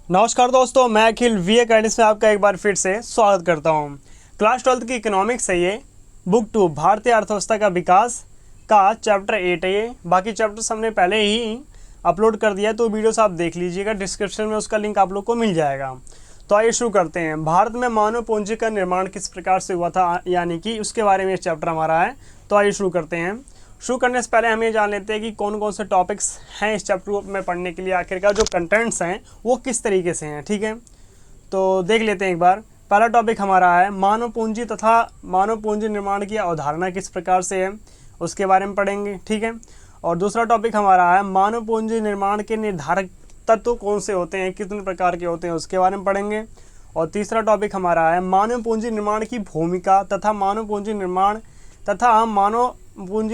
नमस्कार दोस्तों, मैं अखिल वी गाइडेंस में आपका एक बार फिर से स्वागत करता हूं। क्लास 12th की इकोनॉमिक्स है ये, बुक 2 भारतीय अर्थव्यवस्था का विकास का चैप्टर 8 है ये। बाकी चैप्टर्स हमने पहले ही अपलोड कर दिया है, तो वीडियोस आप देख लीजिएगा, डिस्क्रिप्शन में उसका लिंक आप लोग को मिल जाएगा। तो आइए शुरू करते हैं। भारत में मानव पूंजी का निर्माण किस प्रकार से हुआ था, यानी कि उसके बारे में ये चैप्टर हमारा है। तो आइए शुरू करते हैं। शुरू करने से पहले हम ये जान लेते हैं कि कौन कौन से टॉपिक्स हैं इस चैप्टर में पढ़ने के लिए, आखिरकार जो कंटेंट्स हैं वो किस तरीके से हैं। ठीक है, तो देख लेते हैं एक बार। पहला टॉपिक हमारा है मानव पूंजी तथा मानव पूंजी निर्माण की अवधारणा किस प्रकार से है, उसके बारे में पढ़ेंगे। ठीक है, और दूसरा टॉपिक हमारा है मानव पूंजी निर्माण के निर्धारक तत्व कौन से होते हैं, कितने प्रकार के होते हैं, उसके बारे में पढ़ेंगे। और तीसरा टॉपिक हमारा है मानव पूंजी निर्माण की भूमिका तथा मानव पूंजी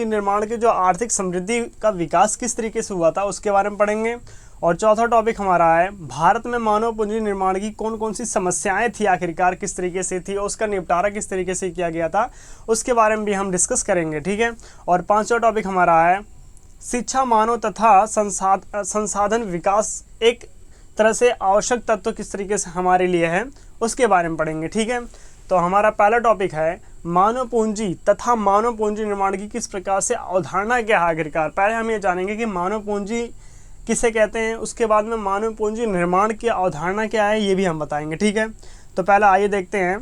निर्माण के जो आर्थिक समृद्धि का विकास किस तरीके से हुआ था, उसके बारे में पढ़ेंगे। और चौथा टॉपिक हमारा है भारत में मानव पूंजी निर्माण की कौन कौन सी समस्याएं थी, आखिरकार किस तरीके से थी, उसका निपटारा किस तरीके से किया गया था, उसके बारे में भी हम डिस्कस करेंगे। ठीक है, और पांचवा टॉपिक हमारा है शिक्षा, मानव तथा संसाधन विकास एक तरह से आवश्यक तत्व किस तरीके से हमारे लिए है, उसके बारे में पढ़ेंगे। ठीक है, तो हमारा पहला टॉपिक है मानव पूंजी तथा मानव पूंजी निर्माण की किस प्रकार से अवधारणा क्या है। आखिरकार पहले हम ये जानेंगे कि मानव पूंजी किसे कहते हैं, उसके बाद में मानव पूंजी निर्माण की अवधारणा क्या है, ये भी हम बताएंगे। ठीक है, तो पहले आइए देखते हैं।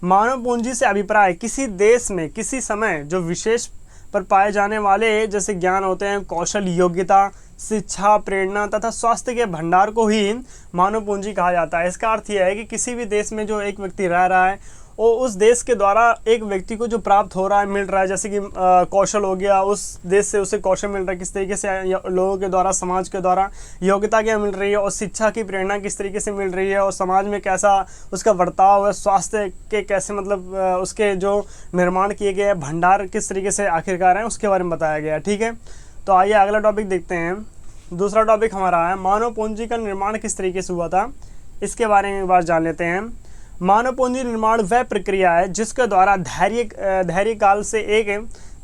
मानव पूंजी से अभिप्राय किसी देश में किसी समय जो विशेष पर पाए जाने वाले जैसे ज्ञान होते हैं, कौशल, योग्यता, शिक्षा, प्रेरणा तथा स्वास्थ्य के भंडार को ही मानव पूंजी कहा जाता है। इसका अर्थ यह है कि किसी भी देश में जो एक व्यक्ति रह रहा है, वो उस देश के द्वारा एक व्यक्ति को जो प्राप्त हो रहा है, मिल रहा है, जैसे कि कौशल हो गया, उस देश से उसे कौशल मिल रहा है, किस तरीके से लोगों के द्वारा, समाज के द्वारा योग्यता क्या मिल रही है, और शिक्षा की प्रेरणा किस तरीके से मिल रही है, और समाज में कैसा उसका बर्ताव है, स्वास्थ्य के कैसे मतलब उसके जो निर्माण किए गए भंडार किस तरीके से आखिरकार हैं, उसके बारे में बताया गया है। ठीक है, तो आइए अगला टॉपिक देखते हैं। दूसरा टॉपिक हमारा है मानव पूंजी का निर्माण किस तरीके से हुआ था, इसके बारे में एक बार जान लेते हैं। मानव पूंजी निर्माण वह प्रक्रिया है जिसके द्वारा धैर्य काल से एक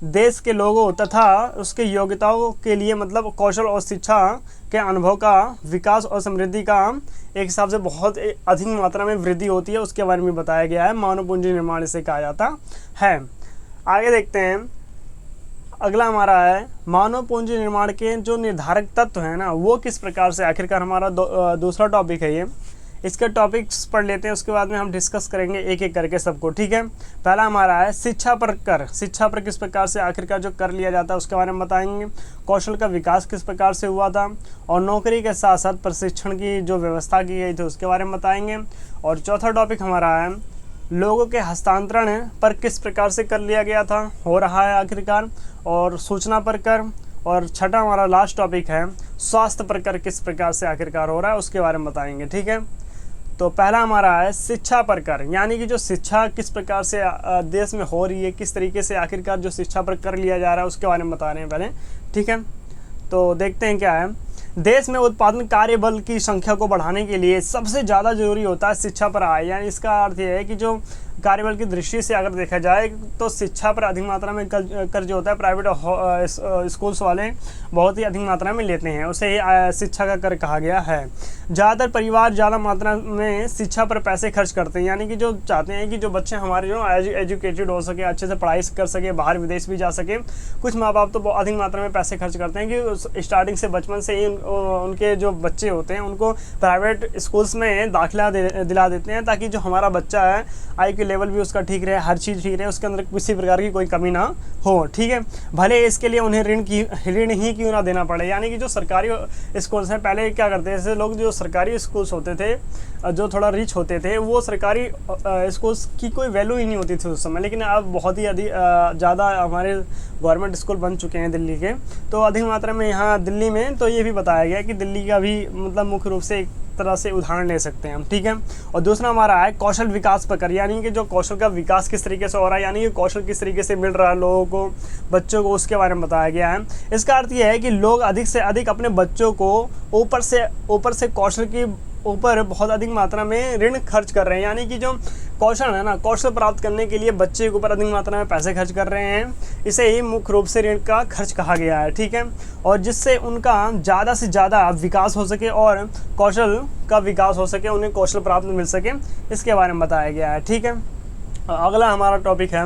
देश के लोगों तथा उसके योग्यताओं के लिए मतलब कौशल और शिक्षा के अनुभव का विकास और समृद्धि का एक हिसाब से बहुत अधिक मात्रा में वृद्धि होती है, उसके बारे में बताया गया है। मानव पूंजी निर्माण इसे कहा जाता है। आगे देखते हैं। अगला हमारा है मानव पूंजी निर्माण के जो निर्धारक तत्व हैं ना, वो किस प्रकार से, आखिरकार हमारा दूसरा टॉपिक है ये। इसके टॉपिक्स पढ़ लेते हैं, उसके बाद में हम डिस्कस करेंगे एक एक करके सबको। ठीक है, पहला हमारा है शिक्षा पर कर। शिक्षा पर किस प्रकार से आखिरकार जो कर लिया जाता है उसके बारे में बताएंगे। कौशल का विकास किस प्रकार से हुआ था, और नौकरी के साथ साथ प्रशिक्षण की जो व्यवस्था की गई थी उसके बारे में बताएंगे। और चौथा टॉपिक हमारा है लोगों के हस्तांतरण पर किस प्रकार से कर लिया गया था, हो रहा है आखिरकार, और सूचना पर कर। और छठा हमारा लास्ट टॉपिक है स्वास्थ्य पर कर किस प्रकार से आखिरकार हो रहा है, उसके बारे में बताएंगे। ठीक है, तो पहला हमारा है शिक्षा पर कर, यानी कि जो शिक्षा किस प्रकार से देश में हो रही है, किस तरीके से आखिरकार जो शिक्षा पर कर लिया जा रहा है उसके बारे में बता रहे हैं पहले। ठीक है, तो देखते हैं क्या है। देश में उत्पादन कार्य बल की संख्या को बढ़ाने के लिए सबसे ज़्यादा जरूरी होता है शिक्षा पर आय, यानी इसका अर्थ यह है कि जो कार्यबल की दृष्टि से अगर देखा जाए तो शिक्षा पर अधिक मात्रा में कर जो होता है प्राइवेट स्कूल्स वाले बहुत ही अधिक मात्रा में लेते हैं, उसे ही शिक्षा का कर कहा गया है। ज़्यादातर परिवार ज़्यादा मात्रा में शिक्षा पर पैसे खर्च करते हैं, यानी कि जो चाहते हैं कि जो बच्चे हमारे जो एजुकेटेड हो सके, अच्छे से पढ़ाई कर सके, बाहर विदेश भी जा सके। कुछ माँ बाप तो अधिक मात्रा में पैसे खर्च करते हैं कि स्टार्टिंग से बचपन से ही उनके जो बच्चे होते हैं उनको प्राइवेट स्कूल्स में दाखिला दिला देते हैं, ताकि जो हमारा बच्चा है आई के लेवल भी उसका ठीक रहे, हर चीज़ ठीक रहे, उसके अंदर किसी प्रकार की कोई कमी ना हो। ठीक है, भले इसके लिए उन्हें ऋण ही क्यों ना देना पड़े। यानी कि जो सरकारी स्कूल्स हैं, पहले क्या करते थे लोग, जो सरकारी स्कूल्स होते थे जो थोड़ा रिच होते थे, वो सरकारी स्कूल्स की कोई वैल्यू ही नहीं होती थी उस समय। लेकिन अब बहुत ही ज़्यादा हमारे गवर्नमेंट स्कूल बन चुके हैं दिल्ली के, तो अधिक मात्रा में यहाँ दिल्ली में तो ये भी बताया गया कि दिल्ली का भी मतलब मुख्य रूप से एक तरह से उदाहरण ले सकते हैं हम। ठीक है, और दूसरा हमारा है कौशल विकास पर कर, यानी कि जो कौशल का विकास किस तरीके से हो रहा है, यानी कि कौशल किस तरीके से मिल रहा है लोगों को, बच्चों को, उसके बारे में बताया गया है। इसका अर्थ यह है कि लोग अधिक से अधिक अपने बच्चों को ऊपर से कौशल की ऊपर बहुत अधिक मात्रा में ऋण खर्च कर रहे हैं, यानी कि जो कौशल है ना, कौशल प्राप्त करने के लिए बच्चे के ऊपर अधिक मात्रा में पैसे खर्च कर रहे हैं। इसे ही मुख्य रूप से ऋण का खर्च कहा गया है, ठीक है। और जिससे उनका ज़्यादा से ज़्यादा विकास हो सके और कौशल का विकास हो सके, उन्हें कौशल प्राप्त मिल सके, इसके बारे में बताया गया है, ठीक है। अगला हमारा टॉपिक है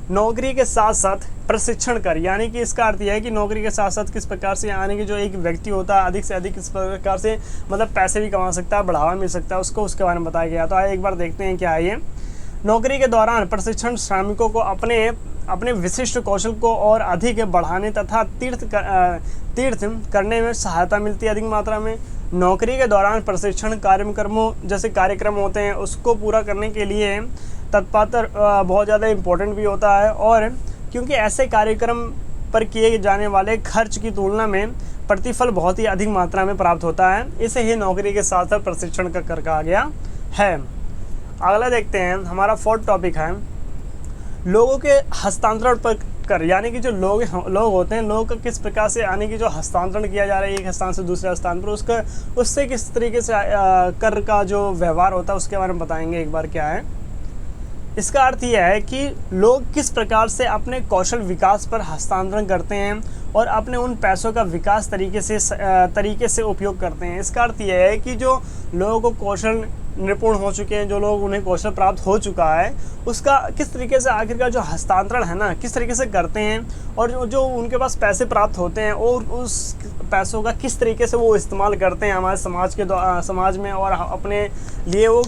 नौकरी के साथ साथ प्रशिक्षण कर, यानी कि इसका अर्थ यह है कि नौकरी के साथ साथ किस प्रकार से, यानी कि जो एक व्यक्ति होता है अधिक से अधिक किस प्रकार से मतलब पैसे भी कमा सकता है, बढ़ावा मिल सकता है उसको, उसके बारे में बताया गया। तो आइए एक बार देखते हैं क्या है ये। नौकरी के दौरान प्रशिक्षण श्रमिकों को अपने विशिष्ट कौशल को और अधिक बढ़ाने तथा तीर्थ करने में सहायता मिलती है अधिक मात्रा में। नौकरी के दौरान प्रशिक्षण कार्यक्रमों जैसे कार्यक्रम होते हैं उसको पूरा करने के लिए तत्पर बहुत ज़्यादा इम्पोर्टेंट भी होता है, और क्योंकि ऐसे कार्यक्रम पर किए जाने वाले खर्च की तुलना में प्रतिफल बहुत ही अधिक मात्रा में प्राप्त होता है। इसे ही नौकरी के साथ साथ प्रशिक्षण का कर कहा गया है। अगला देखते हैं, हमारा 4th टॉपिक है लोगों के हस्तांतरण पर कर, यानी कि जो लोग होते हैं, लोगों का किस प्रकार से, यानी कि जो हस्तांतरण किया जा रहा है एक स्थान से दूसरे स्थान पर, उससे किस तरीके से कर का जो व्यवहार होता है उसके बारे में बताएंगे एक बार क्या है। इसका अर्थ यह है कि लोग किस प्रकार से अपने कौशल विकास पर हस्तांतरण करते हैं और अपने उन पैसों का विकास तरीके से उपयोग करते हैं। इसका अर्थ यह है कि जो लोगों को कौशल निपुण हो चुके हैं, जो लोग उन्हें कौशल प्राप्त हो चुका है, उसका किस तरीके से आखिरकार जो हस्तांतरण है ना, किस तरीके से करते हैं, और जो उनके पास पैसे प्राप्त होते हैं और उस पैसों का किस तरीके से वो इस्तेमाल करते हैं हमारे समाज में, और अपने लिए वो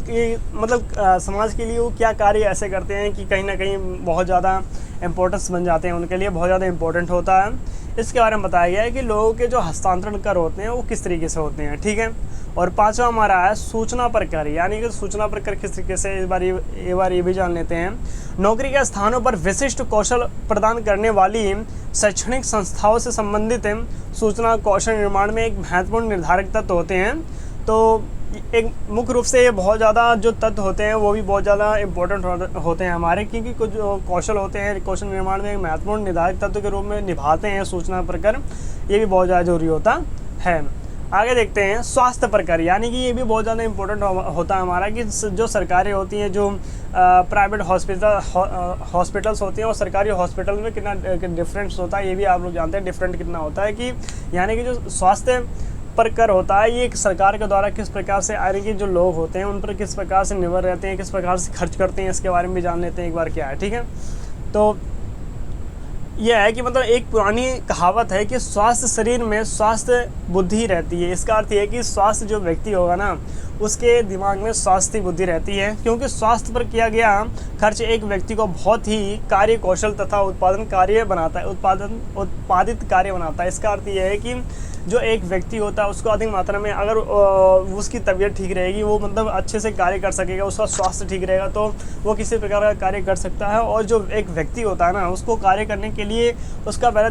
मतलब समाज के लिए वो क्या कार्य ऐसे करते हैं कि कहीं ना कहीं बहुत ज़्यादा इम्पोर्टेंस बन जाते हैं, उनके लिए बहुत ज़्यादा इम्पोर्टेंट होता है। इसके बारे में बताया गया है कि लोगों के जो हस्तांतरण कर होते हैं वो किस तरीके से होते हैं, ठीक है। और 5वां हमारा है सूचना पर कर, यानी कि सूचना पर कर किस तरीके से, एक बार ये भी जान लेते हैं। नौकरी के स्थानों पर विशिष्ट कौशल प्रदान करने वाली शैक्षणिक संस्थाओं से संबंधित सूचना कौशल निर्माण में एक महत्वपूर्ण निर्धारक तत्व होते हैं। तो एक मुख्य रूप से ये बहुत ज़्यादा जो तत्व होते हैं वो भी बहुत ज़्यादा इम्पोर्टेंट होते हैं हमारे, क्योंकि कुछ जो कौशल होते हैं कौशल निर्माण में एक महत्वपूर्ण निर्धारक तत्व के रूप में निभाते हैं सूचना प्रकर, ये भी बहुत ज़्यादा जरूरी होता है। आगे देखते हैं स्वास्थ्य प्रकर, यानी कि ये भी बहुत ज़्यादा इम्पोर्टेंट होता है हमारा, कि जो सरकारें होती हैं, जो प्राइवेट हॉस्पिटल्स होती हैं और सरकारी हॉस्पिटल में कितना डिफरेंस होता है ये भी आप लोग जानते हैं, डिफरेंट कितना होता है, कि यानी कि जो स्वास्थ्य पर कर होता है ये एक सरकार के द्वारा किस प्रकार से, यानी कि जो लोग होते हैं उन पर किस प्रकार से निर्भर रहते हैं, किस प्रकार से खर्च करते हैं, इसके बारे में भी जान लेते हैं एक बार क्या है, ठीक है। तो यह है कि मतलब एक पुरानी कहावत है कि स्वास्थ्य शरीर में स्वास्थ्य बुद्धि रहती है। इसका अर्थ ये है कि स्वास्थ्य जो व्यक्ति होगा ना उसके दिमाग में स्वास्थ्य बुद्धि रहती है, क्योंकि स्वास्थ्य पर किया गया खर्च एक व्यक्ति को बहुत ही कार्य कौशल तथा उत्पादित कार्य बनाता है। इसका अर्थ यह है कि जो एक व्यक्ति होता है उसको अधिक मात्रा में अगर उसकी तबीयत ठीक रहेगी, वो मतलब अच्छे से कार्य कर सकेगा, उसका स्वास्थ्य ठीक रहेगा तो वो किसी प्रकार का कार्य कर सकता है। और जो एक व्यक्ति होता है ना उसको कार्य करने के लिए उसका पहले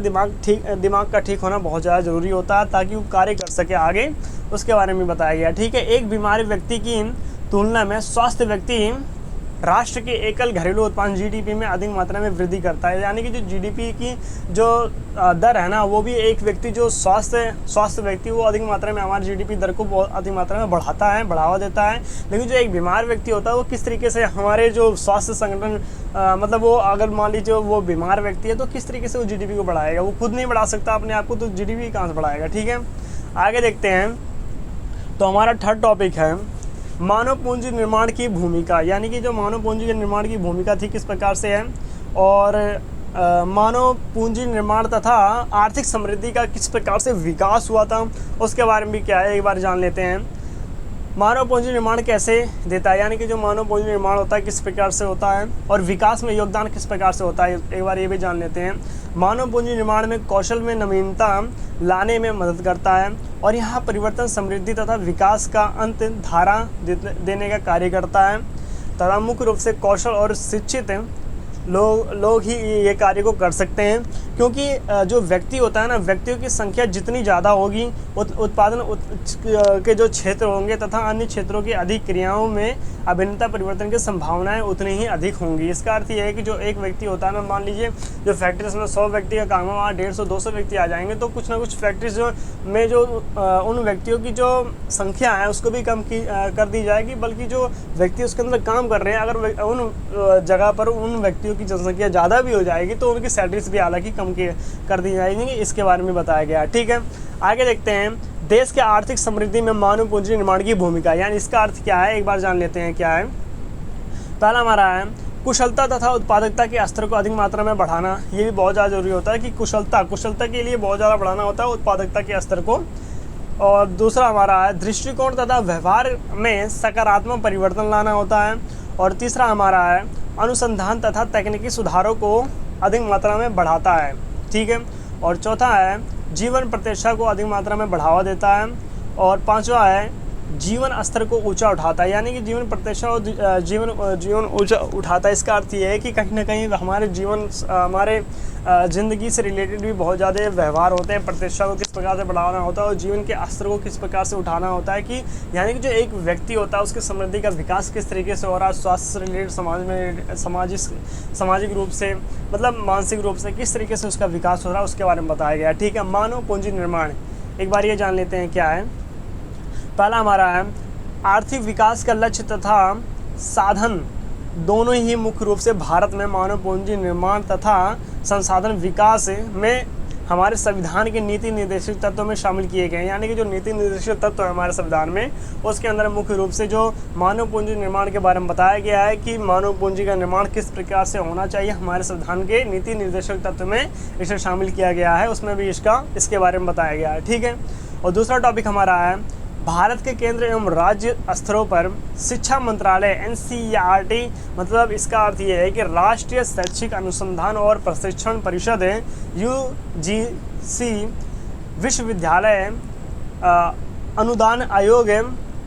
दिमाग का ठीक होना बहुत ज़्यादा ज़रूरी होता है ताकि वो कार्य कर सके आगे, उसके बारे में बताया गया, ठीक है। एक बीमारी व्यक्ति की तुलना में स्वास्थ्य व्यक्ति राष्ट्र के एकल घरेलू उत्पादन जीडीपी में अधिक मात्रा में वृद्धि करता है, यानी कि जो जीडीपी की जो दर है ना वो भी एक व्यक्ति जो स्वास्थ्य व्यक्ति वो अधिक मात्रा में हमारे जीडीपी दर को बहुत अधिक मात्रा में बढ़ावा देता है। लेकिन जो एक बीमार व्यक्ति होता है वो किस तरीके से हमारे जो स्वास्थ्य संगठन मतलब वो अगर मान लीजिए वो बीमार व्यक्ति है तो किस तरीके से वो जीडीपी को बढ़ाएगा, वो खुद नहीं बढ़ा सकता अपने आप को, तो जीडीपी कहाँ से बढ़ाएगा, ठीक है। आगे देखते हैं, तो हमारा 3rd टॉपिक है मानव पूंजी निर्माण की भूमिका, यानी कि जो मानव पूंजी के निर्माण की भूमिका थी किस प्रकार से है, और मानव पूंजी निर्माण तथा आर्थिक समृद्धि का किस प्रकार से विकास हुआ था उसके बारे में भी क्या है एक बार जान लेते हैं। मानव पूंजी निर्माण कैसे देता है, यानी कि जो मानव पूंजी निर्माण होता है किस प्रकार से होता है और विकास में योगदान किस प्रकार से होता है, एक बार ये भी जान लेते हैं। मानव पूंजी निर्माण में कौशल में नवीनता लाने में मदद करता है और यहाँ परिवर्तन समृद्धि तथा विकास का अंत धारा देने का कार्य करता है तथा मुख्य रूप से कौशल और शिक्षित लोग ही ये कार्य को कर सकते हैं, क्योंकि जो व्यक्ति होता है ना, व्यक्तियों की संख्या जितनी ज़्यादा होगी उत्पादन के जो क्षेत्र होंगे तथा अन्य क्षेत्रों की अधिक क्रियाओं में अभिन्नता परिवर्तन की संभावनाएं उतनी ही अधिक होंगी। इसका अर्थ यह है कि जो एक व्यक्ति होता है ना, मान लीजिए जो फैक्ट्रीज में 100 व्यक्ति का काम है, वहाँ 150-200 व्यक्ति आ जाएंगे, तो कुछ ना कुछ फैक्ट्रीज में जो उन व्यक्तियों की जो संख्या है उसको भी कम कर दी जाएगी, बल्कि जो व्यक्ति उसके अंदर काम कर रहे हैं, अगर उन जगह पर उन व्यक्तियों की जनसंख्या ज़्यादा भी हो जाएगी तो उनकी सैलरीज भी हालांकि कम कर दी जाएंगी। इसके बारे में बताया गया। ठीक है, आगे देखते हैं देश के आर्थिक समृद्धि में मानव पूंजी निर्माण की भूमिका, यानी इसका अर्थ क्या है, एक बार जान लेते हैं क्या है। पहला हमारा है कुशलता तथा उत्पादकता के स्तर को अधिक मात्रा में बढ़ाना। ये भी बहुत ज़्यादा जरूरी होता है कि कुशलता के लिए बहुत ज़्यादा बढ़ाना होता है उत्पादकता के स्तर को। और दूसरा हमारा है दृष्टिकोण तथा व्यवहार में सकारात्मक परिवर्तन लाना होता है। और तीसरा हमारा है अनुसंधान तथा तकनीकी सुधारों को अधिक मात्रा में बढ़ाता है। ठीक है, और चौथा है जीवन प्रतिष्ठा को अधिक मात्रा में बढ़ावा देता है। और पांचवा है जीवन स्तर को ऊंचा उठाता है, यानी कि जीवन प्रतिष्ठा और जीवन ऊंचा उठाता है। इसका अर्थ ये है कि कहीं ना कहीं हमारे ज़िंदगी से रिलेटेड भी बहुत ज़्यादा व्यवहार होते हैं। प्रतिष्ठा को किस प्रकार से बढ़ाना होता है और जीवन के स्तर को किस प्रकार से उठाना होता है, कि यानी कि जो एक व्यक्ति होता है उसकी समृद्धि का विकास किस तरीके से हो रहा है, स्वास्थ्य से रिलेटेड, समाज में सामाजिक रूप से, मतलब मानसिक रूप से किस तरीके से उसका विकास हो रहा है, उसके बारे में बताया गया। ठीक है, मानव पूंजी निर्माण, एक बार ये जान लेते हैं क्या है। पहला हमारा है आर्थिक विकास का लक्ष्य तथा साधन दोनों ही मुख्य रूप से भारत में मानव पूंजी निर्माण तथा संसाधन विकास में हमारे संविधान के नीति निर्देशित तत्वों में शामिल किए गए हैं। यानी कि जो नीति निर्देशित तत्व है हमारे संविधान में, उसके अंदर मुख्य रूप से जो मानव पूंजी निर्माण के बारे में बताया गया है कि मानव पूंजी का निर्माण किस प्रकार से होना चाहिए, हमारे संविधान के नीति निर्देशक तत्व में इसे शामिल किया गया है, उसमें भी इसके बारे में बताया गया है। ठीक है, और दूसरा टॉपिक हमारा है भारत के केंद्र एवं राज्य स्तरों पर शिक्षा मंत्रालय NCERT, मतलब इसका अर्थ ये है कि राष्ट्रीय शैक्षिक अनुसंधान और प्रशिक्षण परिषद UGC, विश्वविद्यालय अनुदान आयोग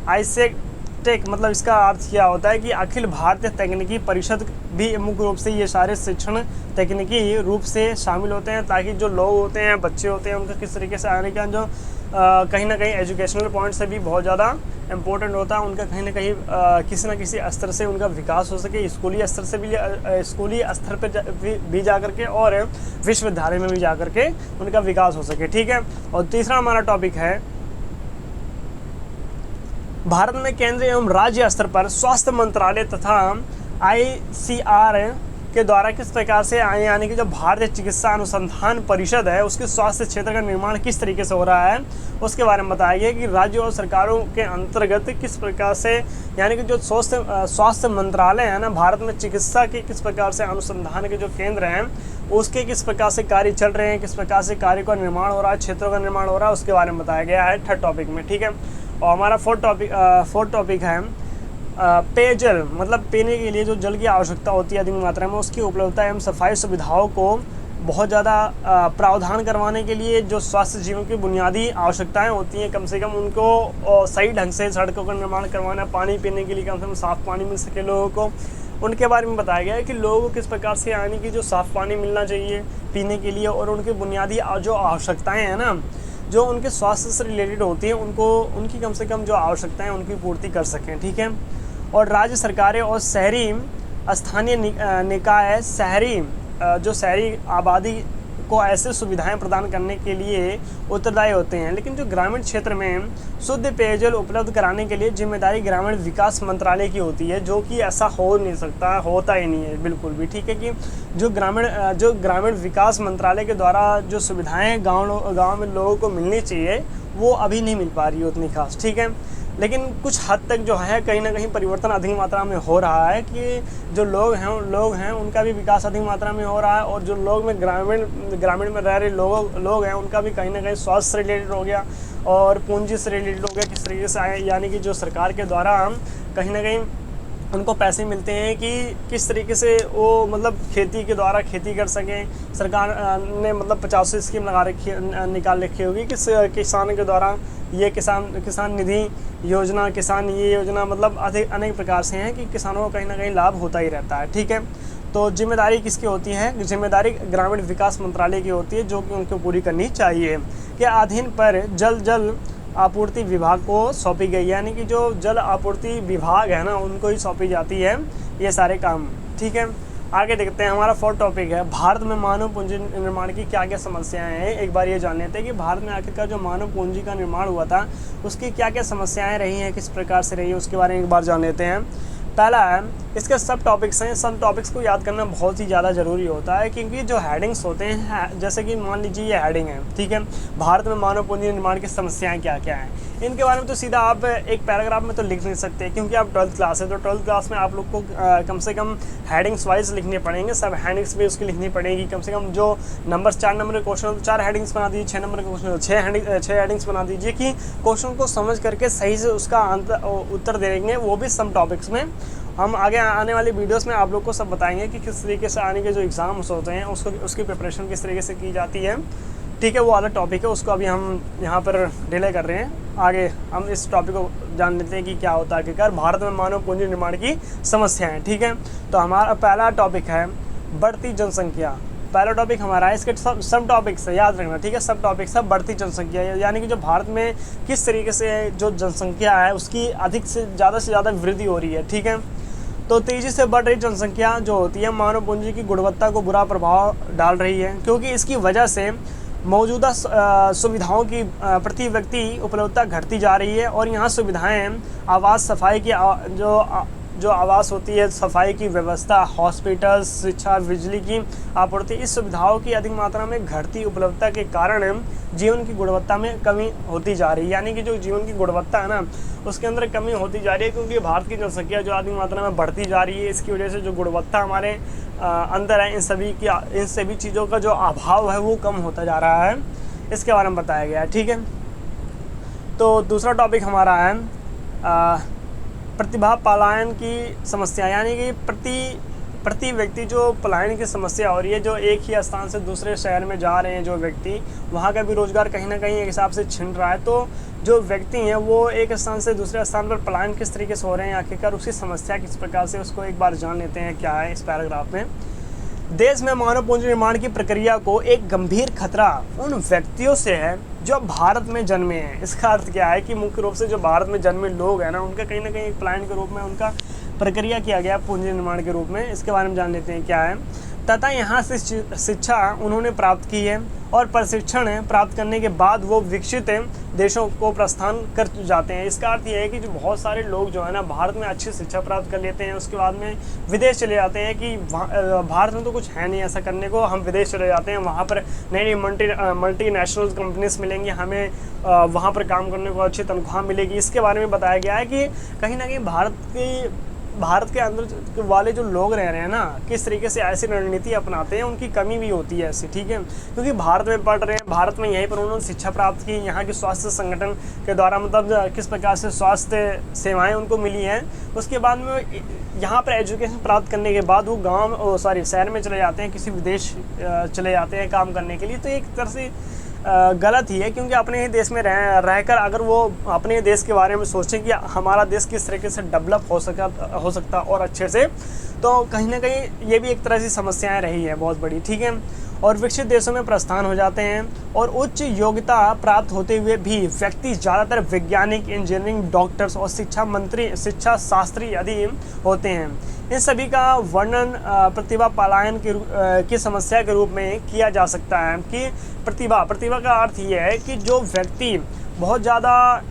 ISEC, मतलब इसका अर्थ क्या होता है कि अखिल भारतीय तकनीकी परिषद भी मुख्य रूप से ये सारे शिक्षण तकनीकी रूप से शामिल होते हैं, ताकि जो लोग होते हैं, बच्चे होते हैं, उनका किस तरीके से आने का जो कहीं ना कहीं एजुकेशनल पॉइंट से भी बहुत ज़्यादा इम्पोर्टेंट होता है, उनका कहीं ना कहीं किसी न किसी स्तर से उनका विकास हो सके, स्कूली स्तर से भी, स्कूली स्तर पर भी जा करके और विश्वविद्यालय में भी जा करके उनका विकास हो सके। ठीक है, और तीसरा हमारा टॉपिक है भारत में केंद्र एवं राज्य स्तर पर स्वास्थ्य मंत्रालय तथा ICAR के द्वारा किस प्रकार से, यानी कि जो भारतीय चिकित्सा अनुसंधान परिषद है उसके स्वास्थ्य क्षेत्र का निर्माण किस तरीके से हो रहा है, उसके बारे में बताया गया कि राज्यों और सरकारों के अंतर्गत किस प्रकार से, यानी कि जो स्वास्थ्य मंत्रालय है ना भारत में, चिकित्सा के किस प्रकार से अनुसंधान के जो केंद्र हैं उसके किस प्रकार से कार्य चल रहे हैं, किस प्रकार से कार्य का निर्माण हो रहा है, क्षेत्रों का निर्माण हो रहा है, उसके बारे में बताया गया है थर्ड टॉपिक में। ठीक है, और हमारा फोर्थ टॉपिक है पेयजल, मतलब पीने के लिए जो जल की आवश्यकता होती है अधिक मात्रा में, उसकी उपलब्धता एवं सफाई सुविधाओं को बहुत ज़्यादा प्रावधान करवाने के लिए जो स्वास्थ्य जीवन की बुनियादी आवश्यकताएं होती हैं, कम से कम उनको सही ढंग से सड़कों का निर्माण करवाना, पानी पीने के लिए कम से कम साफ़ पानी मिल सके लोगों को, उनके बारे में बताया गया है कि लोगों को किस प्रकार से, यानी कि जो साफ़ पानी मिलना चाहिए पीने के लिए, और उनकी बुनियादी जो आवश्यकताएँ हैं ना, जो उनके स्वास्थ्य से रिलेटेड होती हैं, उनकी कम से कम जो आवश्यकताएँ उनकी पूर्ति कर सकें। ठीक है, और राज्य सरकारें और शहरी स्थानीय निकाय शहरी आबादी को ऐसे सुविधाएं प्रदान करने के लिए उत्तरदायी होते हैं, लेकिन जो ग्रामीण क्षेत्र में शुद्ध पेयजल उपलब्ध कराने के लिए जिम्मेदारी ग्रामीण विकास मंत्रालय की होती है, जो कि ऐसा हो नहीं सकता, होता ही नहीं है बिल्कुल भी। ठीक है, कि जो ग्रामीण विकास मंत्रालय के द्वारा जो सुविधाएं गाँव में लोगों को मिलनी चाहिए वो अभी नहीं मिल पा रही है उतनी खास। ठीक है, लेकिन कुछ हद तक जो है कहीं ना कहीं परिवर्तन अधिक मात्रा में हो रहा है कि जो लोग हैं उनका भी विकास अधिक मात्रा में हो रहा है, और जो लोग में ग्रामीण में रह रहे लोग हैं उनका भी कहीं ना कहीं स्वास्थ्य से रिलेटेड हो गया और पूंजी से रिलेटेड हो गया। किस तरीके से आए, यानी कि जो सरकार के द्वारा कहीं ना कहीं उनको पैसे मिलते हैं कि किस तरीके से वो मतलब खेती के द्वारा खेती कर सकें। सरकार ने मतलब 50 स्कीम निकाल रखी होगी कि किसान के द्वारा ये किसान निधि योजना, किसान ये योजना, मतलब अनेक प्रकार से हैं कि किसानों को कहीं ना कहीं लाभ होता ही रहता है। ठीक है, तो जिम्मेदारी किसकी होती है? जिम्मेदारी ग्रामीण विकास मंत्रालय की होती है, जो कि उनको पूरी करनी चाहिए। के अधीन पर जल आपूर्ति विभाग को सौंपी गई, यानी कि जो जल आपूर्ति विभाग है ना, उनको ही सौंपी जाती है ये सारे काम। ठीक है, आगे देखते हैं। हमारा 4th टॉपिक है भारत में मानव पूंजी निर्माण की क्या क्या समस्याएं हैं। एक बार ये जान लेते हैं कि भारत में आखिरकार जो मानव पूंजी का निर्माण हुआ था उसकी क्या क्या समस्याएं रही हैं, किस प्रकार से रही है, उसके बारे में एक बार जान लेते हैं। पहला है, इसके सब टॉपिक्स हैं। सब टॉपिक्स को याद करना बहुत ही ज़्यादा ज़रूरी होता है, क्योंकि जो हेडिंग्स होते हैं, जैसे कि मान लीजिए ये हेडिंग है, ठीक है, भारत में मानव पूंजी निर्माण की समस्याएं क्या क्या हैं, इनके बारे में तो सीधा आप एक पैराग्राफ में तो लिख नहीं सकते, क्योंकि आप 12th क्लास है, तो 12th क्लास में आप लोग को कम से कम हेडिंग्स वाइज लिखने पड़ेंगे, सब हेडिंग्स भी उसकी लिखनी पड़ेगी। कम से कम जो नंबर 4 नंबर के क्वेश्चन हो तो 4 हेडिंग्स बना दीजिए, 6 नंबर के क्वेश्चन हो 6 हेडिंग्स बना दीजिए, कि क्वेश्चन को समझ करके सही से उसका उत्तर देंगे। वो भी सब टॉपिक्स में हम आगे आने वाली वीडियोस में आप लोग को सब बताएंगे कि किस तरीके से आने के जो एग्ज़ाम्स होते हैं उसकी प्रिपरेशन किस तरीके से की जाती है। ठीक है, वो अलग टॉपिक है, उसको अभी हम यहाँ पर डिले कर रहे हैं। आगे हम इस टॉपिक को जान लेते हैं कि क्या होता है आखिरकार भारत में मानव पूंजी निर्माण की समस्याएं। ठीक है, तो हमारा पहला टॉपिक है बढ़ती जनसंख्या। पहला टॉपिक हमारा है, इसके सब टॉपिक्स है, याद रखना। ठीक है, सब टॉपिक्स है बढ़ती जनसंख्या, यानी कि जो भारत में किस तरीके से जो जनसंख्या है उसकी अधिक से ज़्यादा वृद्धि हो रही है। ठीक है, तो तेज़ी से बढ़ रही जनसंख्या जो होती है मानव पूंजी की गुणवत्ता को बुरा प्रभाव डाल रही है, क्योंकि इसकी वजह से मौजूदा सुविधाओं की प्रति व्यक्ति उपलब्धता घटती जा रही है। और यहाँ सुविधाएं आवास, सफाई की जो आवास होती है, सफाई की व्यवस्था, हॉस्पिटल, शिक्षा, बिजली की आपूर्ति, इस सुविधाओं की अधिक मात्रा में घटती उपलब्धता के कारण जीवन की गुणवत्ता में कमी होती जा रही है। यानी कि जो जीवन की गुणवत्ता है ना, उसके अंदर कमी होती जा रही है, क्योंकि भारत की जनसंख्या जो अधिक मात्रा में बढ़ती जा रही है, इसकी वजह से जो गुणवत्ता हमारे अंदर है, इन सभी चीज़ों का जो अभाव है वो कम होता जा रहा है। इसके बारे में बताया गया है। ठीक है, तो दूसरा टॉपिक हमारा है प्रतिभा पलायन की समस्या, यानी कि प्रति व्यक्ति जो पलायन की समस्या हो रही है, जो एक ही स्थान से दूसरे शहर में जा रहे हैं जो व्यक्ति, वहाँ का भी रोजगार कहीं ना कहीं एक हिसाब से छिन रहा है। तो जो व्यक्ति हैं वो एक स्थान से दूसरे स्थान पर पलायन किस तरीके से हो रहे हैं, आखिरकार उसकी समस्या किस प्रकार से, उसको एक बार जान लेते हैं क्या है इस पैराग्राफ में। देश में मानव पूंजी निर्माण की प्रक्रिया को एक गंभीर खतरा उन व्यक्तियों से है जो भारत में जन्मे हैं। इसका अर्थ क्या है कि मुख्य रूप से जो भारत में जन्मे लोग हैं ना, उनका कहीं ना कहीं एक पलायन के रूप में उनका प्रक्रिया किया गया पूंजी निर्माण के रूप में। इसके बारे में जान लेते हैं क्या है। तथा यहाँ से शिक्षा उन्होंने प्राप्त की है और प्रशिक्षण प्राप्त करने के बाद वो विकसित देशों को प्रस्थान कर जाते हैं। इसका अर्थ यह है कि जो बहुत सारे लोग जो है ना, भारत में अच्छी शिक्षा प्राप्त कर लेते हैं, उसके बाद में विदेश चले जाते हैं कि भारत में तो कुछ है नहीं ऐसा करने को, हम विदेश चले जाते हैं, वहाँ पर नई मल्टीनेशनल कंपनीज मिलेंगी, हमें वहाँ पर काम करने को अच्छी तनख्वाह मिलेगी। इसके बारे में बताया गया है कि कहीं ना कहीं भारत के अंदर वाले जो लोग रह रहे हैं ना, किस तरीके से ऐसी रणनीति अपनाते हैं, उनकी कमी भी होती है ऐसी। ठीक है, क्योंकि भारत में पढ़ रहे हैं, भारत में यहीं पर उन्होंने शिक्षा प्राप्त की, यहाँ के स्वास्थ्य संगठन के द्वारा मतलब किस प्रकार से स्वास्थ्य सेवाएं उनको मिली हैं, उसके बाद में यहाँ पर एजुकेशन प्राप्त करने के बाद वो शहर में चले जाते हैं, किसी विदेश चले जाते हैं काम करने के लिए। तो एक तरह से गलत ही है, क्योंकि अपने ही देश में रहकर अगर वो अपने देश के बारे में सोचें कि हमारा देश किस तरीके से डेवलप हो सकता और अच्छे से, तो कहीं ना कहीं ये भी एक तरह से समस्याएं रही है बहुत बड़ी। ठीक है, और विकसित देशों में प्रस्थान हो जाते हैं और उच्च योग्यता प्राप्त होते हुए भी व्यक्ति ज़्यादातर वैज्ञानिक, इंजीनियरिंग, डॉक्टर्स और शिक्षा शास्त्री आदि होते हैं। इन सभी का वर्णन प्रतिभा पलायन की समस्या के रूप में किया जा सकता है। कि प्रतिभा का अर्थ ये है कि जो व्यक्ति बहुत ज़्यादा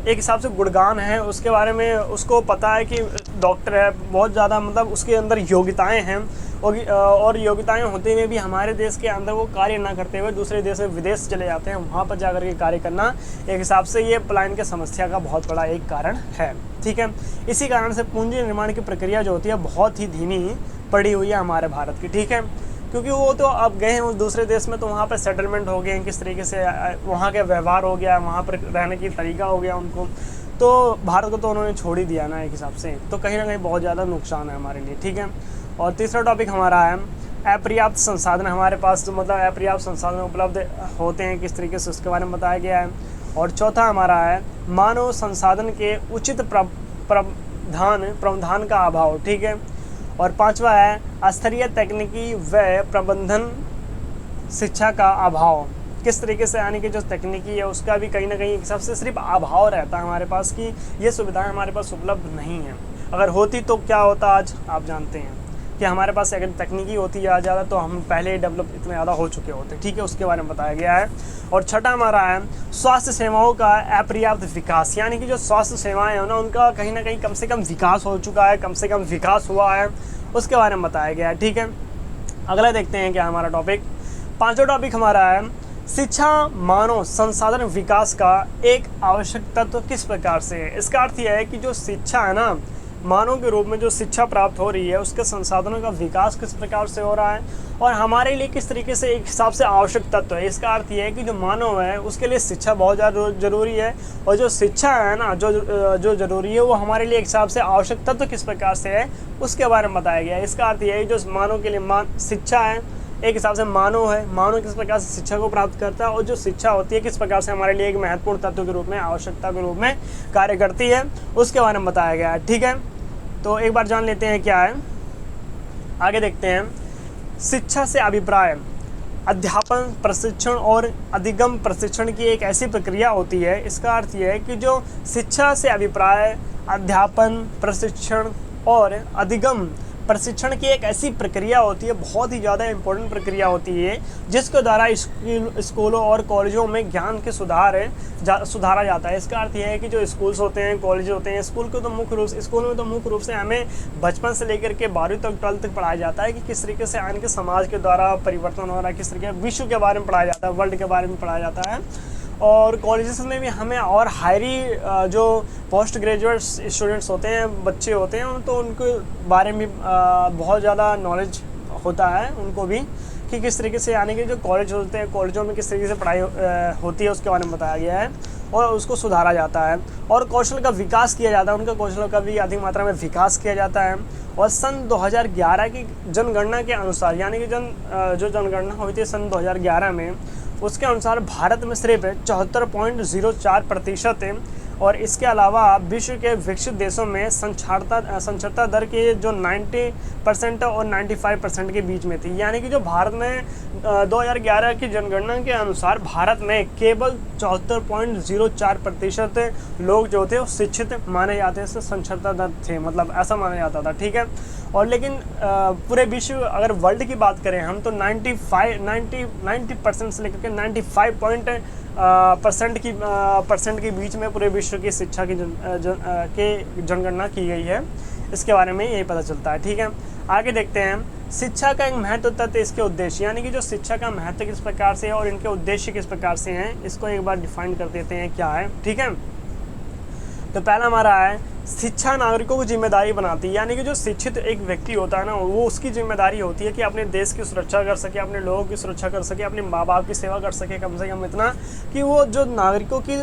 एक हिसाब से गुणगान है, उसके बारे में उसको पता है कि डॉक्टर है, बहुत ज़्यादा मतलब उसके अंदर योग्यताएं हैं, और योग्यताएं होते हुए भी हमारे देश के अंदर वो कार्य ना करते हुए दूसरे देश में विदेश चले जाते हैं, वहाँ पर जाकर के कार्य करना एक हिसाब से ये पलायन की समस्या का बहुत बड़ा एक कारण है। ठीक है, इसी कारण से पूंजी निर्माण की प्रक्रिया जो होती है बहुत ही धीमी पड़ी हुई है हमारे भारत की। ठीक है, क्योंकि वो तो अब गए हैं उस दूसरे देश में, तो वहाँ पर सेटलमेंट हो गए हैं, किस तरीके से वहाँ का व्यवहार हो गया, वहाँ पर रहने की तरीका हो गया उनको, तो भारत को तो उन्होंने छोड़ ही दिया ना एक हिसाब से। तो कहीं ना कहीं बहुत ज़्यादा नुकसान है हमारे लिए। ठीक है, और तीसरा टॉपिक हमारा है अपर्याप्त संसाधन हमारे पास, जो मतलब अपर्याप्त संसाधन उपलब्ध होते हैं किस तरीके से, उसके बारे में बताया गया है। और चौथा हमारा है मानव संसाधन के उचित प्रावधान का अभाव। ठीक है, और पांचवा है स्तरीय तकनीकी व प्रबंधन शिक्षा का अभाव। किस तरीके से, यानी कि जो तकनीकी है उसका भी कहीं ना कहीं एक हिसाब से सिर्फ अभाव रहता है हमारे पास कि ये सुविधाएं हमारे पास उपलब्ध नहीं है। अगर होती तो क्या होता, आज आप जानते हैं कि हमारे पास अगर तकनीकी होती है ज़्यादा तो हम पहले डेवलप इतने ज़्यादा हो चुके होते। ठीक है, उसके बारे में बताया गया है। और छठा हमारा है स्वास्थ्य सेवाओं का अपर्याप्त विकास, यानी कि जो स्वास्थ्य सेवाएं हैं ना उनका कहीं ना कहीं कम से कम विकास हो चुका है, कम से कम विकास हुआ है, उसके बारे में बताया गया है। ठीक है, अगला देखते हैं क्या हमारा टॉपिक। पांचवा टॉपिक हमारा है शिक्षा मानव संसाधन विकास का एक आवश्यक तत्व किस प्रकार से है। इसका अर्थ यह है कि जो शिक्षा है ना, मानव के रूप में जो शिक्षा प्राप्त हो रही है उसके संसाधनों का विकास किस प्रकार से हो रहा है और हमारे लिए किस तरीके से एक हिसाब से आवश्यक तत्व है। इसका अर्थ यह है कि जो मानव है उसके लिए शिक्षा बहुत ज़्यादा ज़रूरी है और जो शिक्षा है ना जो ज़रूरी है वो हमारे लिए एक हिसाब से आवश्यक तत्व किस प्रकार से है उसके बारे में बताया गया है। इसका अर्थ यह है जो मानव के लिए शिक्षा है एक हिसाब से मानव है, मानव किस प्रकार से शिक्षा को प्राप्त करता है और जो शिक्षा होती है किस प्रकार से हमारे लिए एक महत्वपूर्ण तत्व के रूप में, आवश्यकता के रूप में कार्य करती है, उसके बारे में बताया गया है। ठीक है, तो एक बार जान लेते हैं क्या है, आगे देखते हैं। शिक्षा से अभिप्राय अध्यापन, प्रशिक्षण और अधिगम प्रशिक्षण की एक ऐसी प्रक्रिया होती है। इसका अर्थ यह है कि जो शिक्षा से अभिप्राय अध्यापन, प्रशिक्षण और अधिगम प्रशिक्षण की एक ऐसी प्रक्रिया होती है, बहुत ही ज़्यादा इम्पोर्टेंट प्रक्रिया होती है, जिसके द्वारा स्कूलों और कॉलेजों में ज्ञान के सुधारा जाता है। इसका अर्थ यह है कि जो स्कूल्स होते हैं, कॉलेज होते हैं, स्कूल में तो मुख्य रूप से हमें बचपन से लेकर के 12वीं तक 12th तक पढ़ाया जाता है कि किस तरीके से आज के समाज के द्वारा परिवर्तन हो रहा है, किस तरीके विश्व के बारे में पढ़ाया जाता है, वर्ल्ड के बारे में पढ़ाया जाता है। और कॉलेजेस में भी हमें और हायरी जो पोस्ट ग्रेजुएट स्टूडेंट्स होते हैं, बच्चे होते हैं, तो उनके बारे में बहुत ज़्यादा नॉलेज होता है उनको भी कि किस तरीके से, यानी कि जो कॉलेज होते हैं, कॉलेजों में किस तरीके से पढ़ाई होती है उसके बारे में बताया गया है और उसको सुधारा जाता है और कौशल का विकास किया जाता है, उनका कौशल का भी अधिक मात्रा में विकास किया जाता है। और सन 2011 की जनगणना के अनुसार, यानी कि जो जनगणना हुई थी सन 2011 में, उसके अनुसार भारत में सिर्फ 74.04% है और इसके अलावा विश्व के विकसित देशों में साक्षरता दर के जो 90% और 95% के बीच में थी। यानी कि जो भारत में 2011 की जनगणना के अनुसार भारत में केवल 74.04% लोग जो थे वो शिक्षित माने जाते थे, साक्षरता दर थे, मतलब ऐसा माना जाता था। ठीक है, और लेकिन पूरे विश्व, अगर वर्ल्ड की बात करें हम, तो 90% से लेकर के 95% के बीच में पूरे विश्व की शिक्षा की जनगणना की गई है। इसके बारे में यही पता चलता है। ठीक है, आगे देखते हैं। शिक्षा का एक महत्व तत्व, इसके उद्देश्य, यानी कि जो शिक्षा का महत्व किस प्रकार से है और इनके उद्देश्य किस प्रकार से हैं, इसको एक बार डिफाइन कर देते हैं क्या है। ठीक है, तो पहला हमारा है शिक्षा नागरिकों की जिम्मेदारी बनाती है, यानी कि जो शिक्षित एक व्यक्ति होता है ना, वो उसकी जिम्मेदारी होती है कि अपने देश की सुरक्षा कर सके, अपने लोगों की सुरक्षा कर सके, अपने माँ बाप की सेवा कर सके, कम से कम इतना कि वो जो नागरिकों की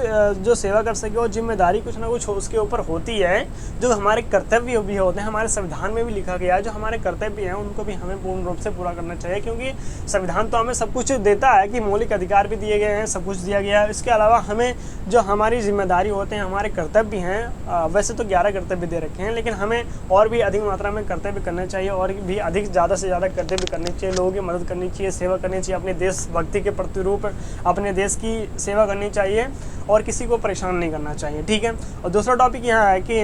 जो सेवा कर सके, और जिम्मेदारी कुछ ना कुछ उसके ऊपर होती है। जो हमारे कर्तव्य भी होते हैं, हमारे संविधान में भी लिखा गया है, जो हमारे कर्तव्य हैं उनको भी हमें पूर्ण रूप से पूरा करना चाहिए, क्योंकि संविधान तो हमें सब कुछ देता है कि मौलिक अधिकार भी दिए गए हैं, सब कुछ दिया गया है। इसके अलावा हमें जो हमारी जिम्मेदारी होते हैं, हमारे कर्तव्य हैं, वैसे तो 11 कर्तव्य दे रखे हैं, लेकिन हमें और भी अधिक मात्रा में कर्तव्य करने चाहिए और भी अधिक ज़्यादा से ज़्यादा कर्तव्य करने चाहिए, लोगों की मदद करनी चाहिए, सेवा करनी चाहिए, अपने देशभक्ति के प्रतिरूप अपने देश की सेवा करनी चाहिए और किसी को परेशान नहीं करना चाहिए। ठीक है, और दूसरा टॉपिक यहाँ है कि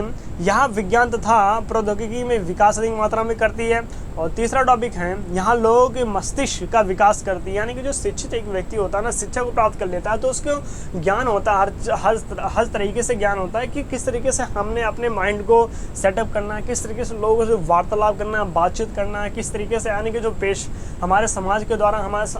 यहाँ विज्ञान तथा प्रौद्योगिकी में विकास अधिक मात्रा में करती है। और तीसरा टॉपिक है यहाँ लोगों के मस्तिष्क का विकास करती है, यानी कि जो शिक्षित एक व्यक्ति होता है ना, शिक्षा को प्राप्त कर लेता है तो उसको ज्ञान होता है, हर तरीके से ज्ञान होता है कि किस तरीके से हमने अपने माइंड को सेटअप करना है, किस तरीके से लोगों से वार्तालाप करना है, बातचीत करना है, किस तरीके से, यानी कि जो पेश हमारे समाज के द्वारा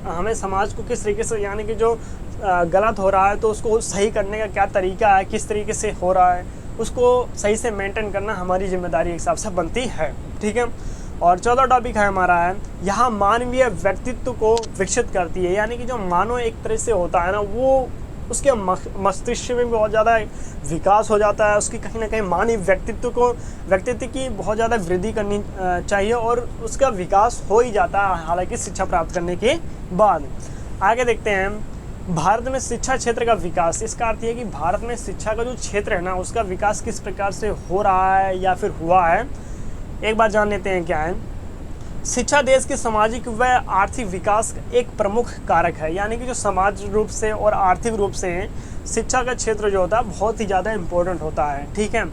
हमें समाज को किस तरीके से, यानी कि जो गलत हो रहा है तो उसको सही करने का क्या तरीका है, किस तरीके से हो रहा है, उसको सही से मेंटेन करना हमारी जिम्मेदारी एक हिसाब से बनती है। ठीक है, और चौथा टॉपिक है हमारा है यहाँ मानवीय व्यक्तित्व को विकसित करती है, यानी कि जो मानव एक तरह से होता है ना, वो उसके मस्तिष्क में बहुत ज़्यादा विकास हो जाता है, उसकी कहीं ना कहीं मानवीय व्यक्तित्व की बहुत ज़्यादा वृद्धि करनी चाहिए और उसका विकास हो ही जाता है, हालांकि शिक्षा प्राप्त करने के बाद। आगे देखते हैं भारत में शिक्षा क्षेत्र का विकास। इसका अर्थ है कि भारत में शिक्षा का जो क्षेत्र है ना, उसका विकास किस प्रकार से हो रहा है या फिर हुआ है। एक बार जान लेते हैं क्या है। शिक्षा देश के सामाजिक व आर्थिक विकास का एक प्रमुख कारक है, यानी कि जो समाज रूप से और आर्थिक रूप से शिक्षा का क्षेत्र जो होता है बहुत ही ज़्यादा इम्पोर्टेंट होता है। ठीक है,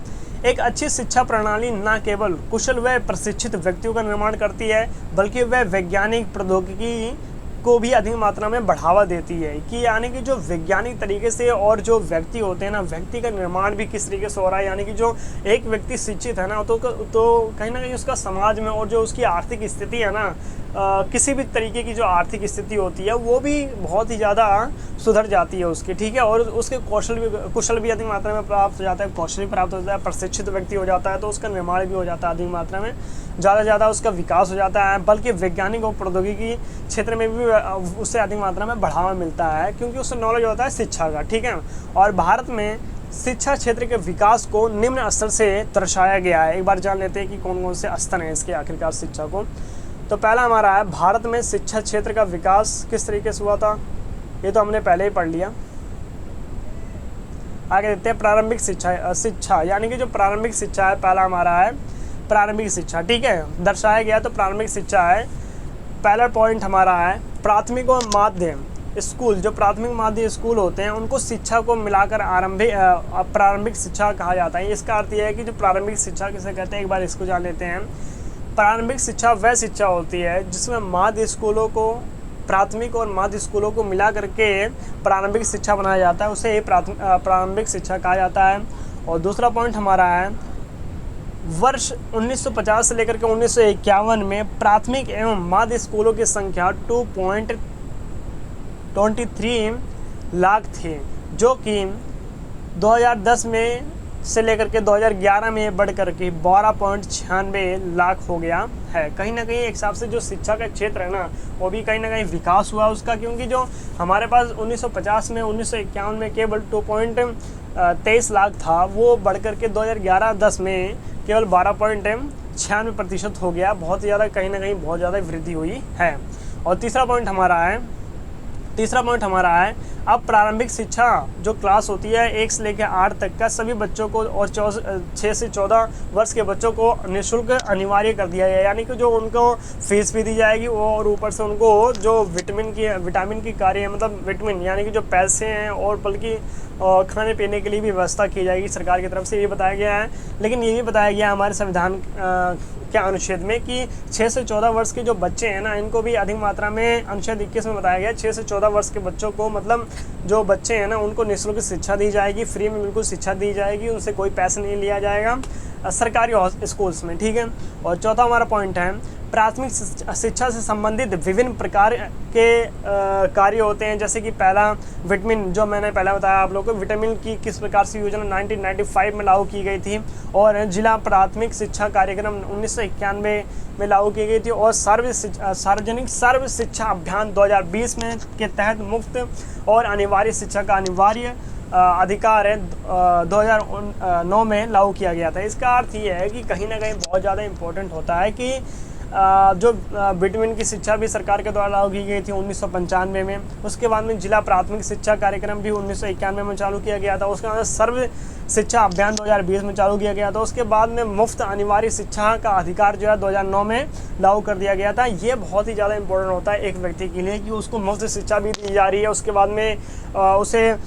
एक अच्छी शिक्षा प्रणाली न केवल कुशल व प्रशिक्षित व्यक्तियों का निर्माण करती है, बल्कि वह वैज्ञानिक प्रौद्योगिकी को भी अधिक मात्रा में बढ़ावा देती है, कि यानी कि जो वैज्ञानिक तरीके से और जो व्यक्ति होते हैं ना, व्यक्ति का निर्माण भी किस तरीके से हो रहा है, यानी कि जो एक व्यक्ति शिक्षित है ना तो कहीं ना कहीं उसका समाज में और जो उसकी आर्थिक स्थिति है ना, किसी भी तरीके की जो आर्थिक स्थिति होती है वो भी बहुत ही ज़्यादा सुधर जाती है उसकी। ठीक है, और उसके कुशल भी अधिक मात्रा में प्राप्त हो जाता है, कौशल भी प्राप्त हो जाता है, प्रशिक्षित व्यक्ति हो जाता है तो उसका निर्माण भी हो जाता है, अधिक मात्रा में ज़्यादा उसका विकास हो जाता है, बल्कि वैज्ञानिक और प्रौद्योगिकी क्षेत्र में भी उससे अधिक मात्रा में बढ़ावा मिलता है, क्योंकि उससे नॉलेज होता है शिक्षा का। ठीक है, और भारत में शिक्षा क्षेत्र के विकास को निम्न स्तर से दर्शाया गया है। एक बार जान लेते हैं कि कौन कौन से स्तर हैं इसके आखिरकार शिक्षा को। तो पहला हमारा है, भारत में शिक्षा क्षेत्र का विकास किस तरीके से हुआ था, ये तो हमने पहले ही पढ़ लिया। आगे देखते हैं प्रारंभिक शिक्षा यानी कि जो प्रारंभिक शिक्षा है, पहला हमारा है प्रारंभिक शिक्षा। ठीक है, दर्शाया गया तो प्रारंभिक शिक्षा है। पहला पॉइंट हमारा है प्राथमिक और माध्य स्कूल, जो प्राथमिक माध्य स्कूल होते हैं उनको शिक्षा को मिलाकर प्रारंभिक शिक्षा कहा जाता है। इसका अर्थ यह है कि जो प्रारंभिक शिक्षा किसे कहते हैं, एक बार इसको जान लेते हैं। प्रारंभिक शिक्षा वह शिक्षा होती है जिसमें माध्य स्कूलों को, प्राथमिक और माध्य स्कूलों को मिला करके प्रारंभिक शिक्षा बनाया जाता है, उसे प्रारंभिक शिक्षा कहा जाता है। और दूसरा पॉइंट हमारा है वर्ष 1950 से लेकर के 1951 में प्राथमिक एवं माध्य स्कूलों की संख्या 2.23 लाख थी, जो कि 2010 में से लेकर के 2011 में बढ़ कर के 12.96 लाख हो गया है। कहीं ना कहीं एक हिसाब से जो शिक्षा का क्षेत्र है ना वो भी कहीं ना कहीं विकास हुआ उसका, क्योंकि जो हमारे पास 1950 में 1951 में केवल 2.23 लाख था, वो बढ़ कर के 2011-10 में केवल 12.96% हो गया। बहुत ज़्यादा कहीं ना कहीं बहुत ज़्यादा वृद्धि हुई है। और तीसरा पॉइंट हमारा है अब प्रारंभिक शिक्षा जो क्लास होती है 1 से लेकर 8 तक का सभी बच्चों को और 6 से 14 वर्ष के बच्चों को निःशुल्क अनिवार्य कर दिया है, यानी कि जो उनको फीस भी दी जाएगी और ऊपर से उनको जो विटामिन की कार्य मतलब विटामिन यानी कि जो पैसे हैं और बल्कि खाने पीने के लिए भी व्यवस्था की जाएगी सरकार की तरफ से, ये बताया गया है। लेकिन ये भी बताया गया हमारे संविधान के अनुच्छेद में कि 6 से 14 वर्ष के जो बच्चे हैं ना इनको भी अधिक मात्रा में अनुच्छेद 21 में बताया गया 6 से 14 वर्ष के बच्चों को मतलब जो बच्चे हैं ना उनको निःशुल्क शिक्षा दी जाएगी, फ्री में बिल्कुल शिक्षा दी जाएगी, उनसे कोई पैसा नहीं लिया जाएगा सरकारी स्कूल्स में। ठीक है, और चौथा हमारा पॉइंट है प्राथमिक शिक्षा से संबंधित विभिन्न प्रकार के कार्य होते हैं, जैसे कि पहला विटामिन, जो मैंने पहले बताया आप लोगों को, विटामिन की किस प्रकार से योजना 1995 में लागू की गई थी और जिला प्राथमिक शिक्षा कार्यक्रम 1991 में लागू की गई थी और सार्वजनिक सर्व शिक्षा अभियान 2020 में के तहत मुफ्त और अनिवार्य शिक्षा का अनिवार्य अधिकार है 2009 में लागू किया गया था। इसका अर्थ ये है कि कहीं ना कहीं बहुत ज़्यादा इम्पोर्टेंट होता है कि जो विटामिन की शिक्षा भी सरकार के द्वारा लागू की गई थी 1995 में। उसके बाद में जिला प्राथमिक शिक्षा कार्यक्रम भी 1991 में चालू किया गया था। उसके बाद सर्व शिक्षा अभियान 2020 में चालू किया गया था। उसके बाद में मुफ्त अनिवार्य शिक्षा का अधिकार जो है 2009 में लागू कर दिया गया था। ये बहुत ही ज़्यादा इंपॉर्टेंट होता है एक व्यक्ति के लिए कि उसको मुफ्त शिक्षा भी दी जा रही है, उसके बाद में उसे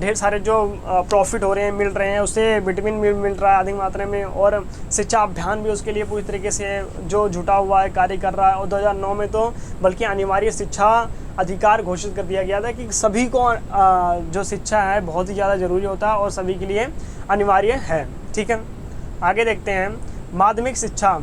ढेर सारे जो प्रॉफिट हो रहे हैं मिल रहे हैं, उसे विटामिन भी मिल रहा है अधिक मात्रा में और शिक्षा अभियान भी उसके लिए पूरी तरीके से जो जुटा हुआ है कार्य कर रहा है। और 2009 में तो बल्कि अनिवार्य शिक्षा अधिकार घोषित कर दिया गया था कि सभी को जो शिक्षा है बहुत ही ज़्यादा ज़रूरी होता है और सभी के लिए अनिवार्य है। ठीक है, आगे देखते हैं माध्यमिक शिक्षा।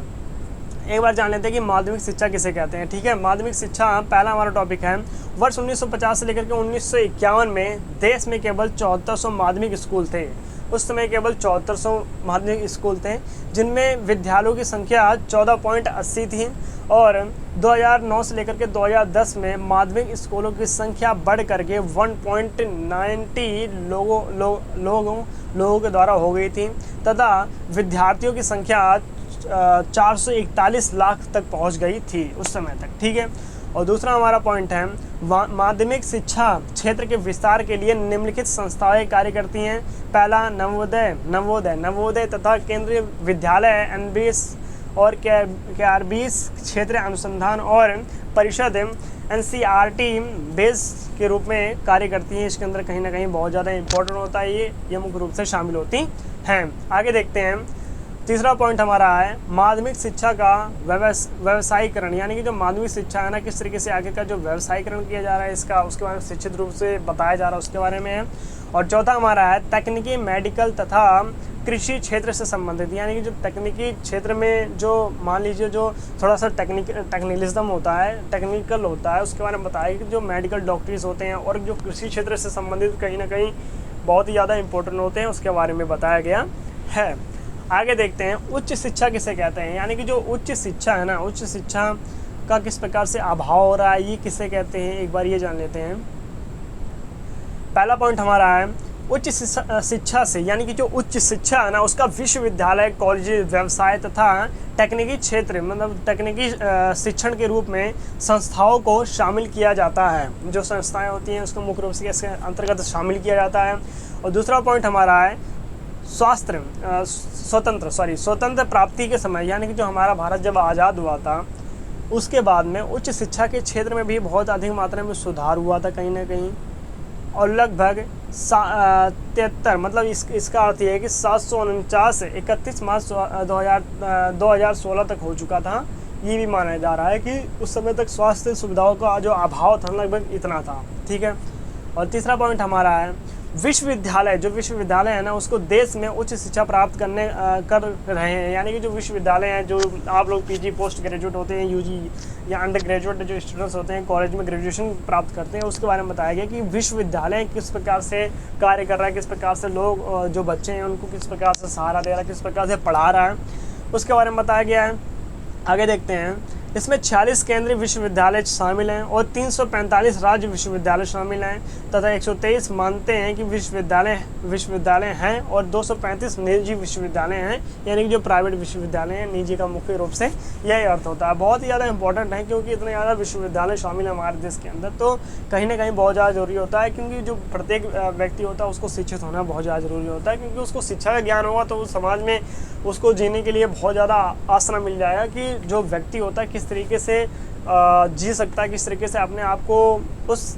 एक बार जान लेते हैं कि माध्यमिक शिक्षा किसे कहते हैं। ठीक है, माध्यमिक शिक्षा पहला हमारा टॉपिक है। वर्ष 1950 से लेकर के 1951 में देश में केवल 7400 माध्यमिक स्कूल थे। उस समय केवल 7400 माध्यमिक स्कूल थे जिनमें विद्यालयों की संख्या 14.80 थी और 2009 से लेकर के 2010 में माध्यमिक स्कूलों की संख्या बढ़ करके 1.90 लोगों के द्वारा हो गई थी तथा विद्यार्थियों की संख्या 441 लाख तक पहुंच गई थी उस समय तक। ठीक है, और दूसरा हमारा पॉइंट है माध्यमिक शिक्षा क्षेत्र के विस्तार के लिए निम्नलिखित संस्थाएं कार्य करती हैं। पहला नवोदय तथा केंद्रीय विद्यालय NBS और केआरबीएस क्षेत्रीय अनुसंधान और परिषद NCERT बेस के रूप में कार्य करती हैं। इसके अंदर कहीं ना कहीं बहुत ज़्यादा इंपॉर्टेंट होता है, ये मुख्य रूप से शामिल होती हैं। आगे देखते हैं, तीसरा पॉइंट हमारा है माध्यमिक शिक्षा का व्यवसायीकरण, यानी कि जो माध्यमिक शिक्षा है ना, किस तरीके से आगे का जो व्यवसायीकरण किया जा रहा है इसका, उसके बारे में शिक्षित रूप से बताया जा रहा है, उसके बारे में है। और चौथा हमारा है तकनीकी, मेडिकल तथा कृषि क्षेत्र से संबंधित, यानी कि जो तकनीकी क्षेत्र में जो मान लीजिए जो थोड़ा सा टेक्निकलिज्म होता है, टेक्निकल होता है, उसके बारे में बताया कि जो मेडिकल डॉक्टर्स होते हैं और जो कृषि क्षेत्र से संबंधित कहीं ना कहीं बहुत ही ज़्यादा इंपॉर्टेंट होते हैं, उसके बारे में बताया गया है। आगे देखते हैं उच्च शिक्षा किसे कहते हैं, यानी कि जो उच्च शिक्षा है ना, उच्च शिक्षा का किस प्रकार से अभाव हो रहा है, ये किसे कहते हैं, एक बार ये जान लेते हैं। पहला पॉइंट हमारा है उच्च शिक्षा से, यानी कि जो उच्च शिक्षा है ना, उसका विश्वविद्यालय, कॉलेज, व्यवसाय तथा तकनीकी क्षेत्र, मतलब तकनीकी शिक्षण के रूप में संस्थाओं को शामिल किया जाता है। जो संस्थाएं होती हैं उसको मुख्य रूप से इसके अंतर्गत शामिल किया जाता है। और दूसरा पॉइंट हमारा है स्वतंत्र प्राप्ति के समय, यानी कि जो हमारा भारत जब आज़ाद हुआ था उसके बाद में उच्च शिक्षा के क्षेत्र में भी बहुत अधिक मात्रा में सुधार हुआ था कहीं ना कहीं, और लगभग 73, मतलब इसका अर्थ ये है कि 749 31 मार्च 2016 तक हो चुका था। ये भी माना जा रहा है कि उस समय तक स्वास्थ्य सुविधाओं का जो अभाव था लगभग इतना था, ठीक है। और तीसरा पॉइंट हमारा है विश्वविद्यालय, जो विश्वविद्यालय है ना उसको देश में उच्च शिक्षा प्राप्त कर रहे हैं, यानी कि जो विश्वविद्यालय हैं, जो आप लोग पीजी पोस्ट ग्रेजुएट होते हैं, यूजी या अंडर ग्रेजुएट जो स्टूडेंट्स होते हैं कॉलेज में ग्रेजुएशन प्राप्त करते हैं, उसके बारे में बताया गया कि विश्वविद्यालय किस प्रकार से कार्य कर रहा है, किस प्रकार से लोग जो बच्चे हैं उनको किस प्रकार से सहारा दे रहा है, किस प्रकार से पढ़ा रहा है, उसके बारे में बताया गया है। आगे देखते हैं, इसमें 46 केंद्रीय विश्वविद्यालय शामिल हैं और 345 राज्य विश्वविद्यालय शामिल हैं तथा 123 मानते हैं कि विश्वविद्यालय हैं और 235 निजी विश्वविद्यालय हैं, यानी कि जो प्राइवेट विश्वविद्यालय हैं, निजी का मुख्य रूप से यही अर्थ होता है। बहुत ही ज़्यादा इंपॉर्टेंट है क्योंकि इतने ज़्यादा विश्वविद्यालय शामिल हैं हमारे देश के अंदर, तो कहीं ना कहीं बहुत ज़्यादा ज़रूरी होता है, क्योंकि जो प्रत्येक व्यक्ति होता है उसको शिक्षित होना बहुत ज़्यादा ज़रूरी होता है, क्योंकि उसको शिक्षा का ज्ञान होगा तो उस समाज में उसको जीने के लिए बहुत ज़्यादा आसरा मिल जाएगा कि जो व्यक्ति होता है किस तरीके से जी सकता है, किस तरीके से अपने आप को उस